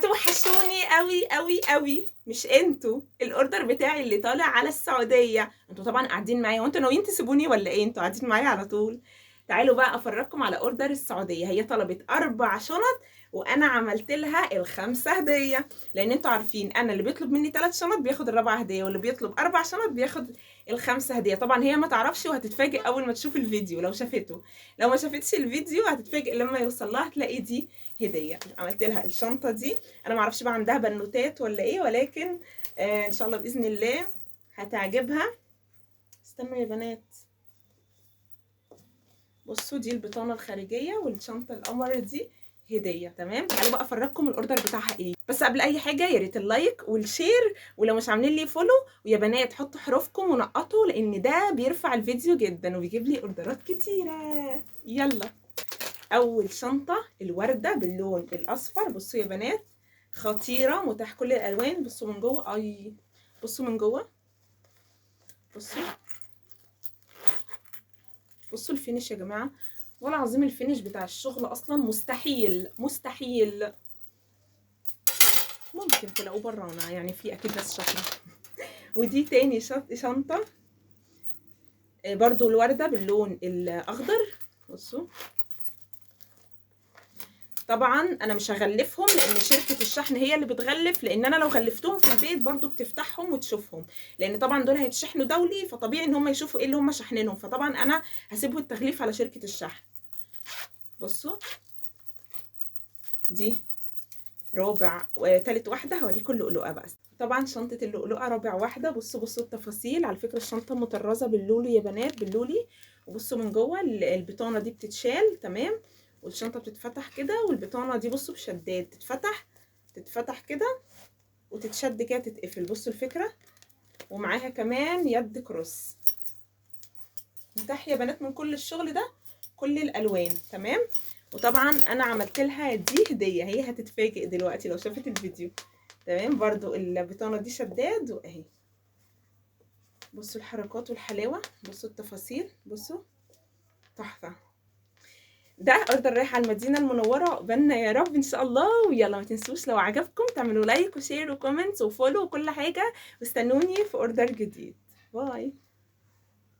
انتوا وحشوني قوي قوي قوي. مش انتوا، الاوردر بتاعي اللي طالع على السعوديه. انتوا طبعا قاعدين معايا، وانتوا ناويين تسيبوني ولا ايه؟ انتوا قاعدين معايا على طول. تعالوا بقى افرجكم على اوردر السعوديه. هي طلبت 4 شنط وانا عملت لها ال5 هديه، لان انتوا عارفين انا اللي بيطلب مني 3 شنط بياخد ال4 هديه، واللي بيطلب 4 شنط بياخد ال5 هديه. طبعا هي ما تعرفش وهتتفاجئ اول ما تشوف الفيديو لو شافته. لو ما شافتش الفيديو هتتفاجئ لما يوصل لها تلاقي دي هديه. عملت لها الشنطه دي. انا ما اعرفش بقى عندها بنوتات ولا ايه، ولكن ان شاء الله باذن الله هتعجبها. استنوا يا بنات، بصوا دي البطانه الخارجيه والشنطه القمر دي هديه. تمام، تعالوا بقى افرجكم الاوردر بتاعها ايه. بس قبل اي حاجه يا ريت اللايك والشير، ولو مش عاملين لي فولو، ويا بنات حطوا حروفكم ونقطوا لان ده بيرفع الفيديو جدا وبيجيب لي اوردرات كتيره. يلا، اول شنطه الورده باللون الاصفر. بصوا يا بنات، خطيره، متاح كل الالوان. بصوا من جوه، اي بصوا من جوه، بصوا الفينش يا جماعه. والله العظيم الفينش بتاع الشغل اصلا مستحيل مستحيل. ممكن تلاقوه برانا يعني، في اكيد ناس شاطره. ودي تاني شنطه برضو الورده باللون الاخضر. بصوا، طبعا انا مش هغلفهم لان شركه الشحن هي اللي بتغلف، لان انا لو غلفتهم في البيت برضو بتفتحهم وتشوفهم، لان طبعا دول هيتشحنوا دولي، فطبيعي ان هم يشوفوا ايه اللي هم شاحنينهم، فطبعا انا هسيبه التغليف على شركه الشحن. بصوا دي رابع وتالت واحده. هوريكم اللؤلؤه بقى. طبعا شنطه اللؤلؤه رابع واحده. بصوا التفاصيل. على فكره الشنطه مطرزه باللولي يا بنات، باللولي. وبصوا من جوه البطانه دي بتتشال، تمام، والشنطه بتتفتح كده، والبطانه دي بصوا بشداد تتفتح كده وتتشد كده تتقفل. بصوا الفكره. ومعاها كمان يد كروس. متاح يا بنات من كل الشغل ده، كل الالوان، تمام. وطبعا انا عملت لها دي هديه، هي هتتفاجئ دلوقتي لو شافت الفيديو. تمام، برضو البطانه دي شداد واهي. بصوا الحركات والحلاوه، بصوا التفاصيل، بصوا تحفه. ده اوردر رايح على المدينه المنوره، عقبالنا يا رب ان شاء الله. ويلا ما تنسوش لو عجبكم تعملوا لايك وشير وكومنتس وفولو وكل حاجه، واستنوني في اوردر جديد. باي.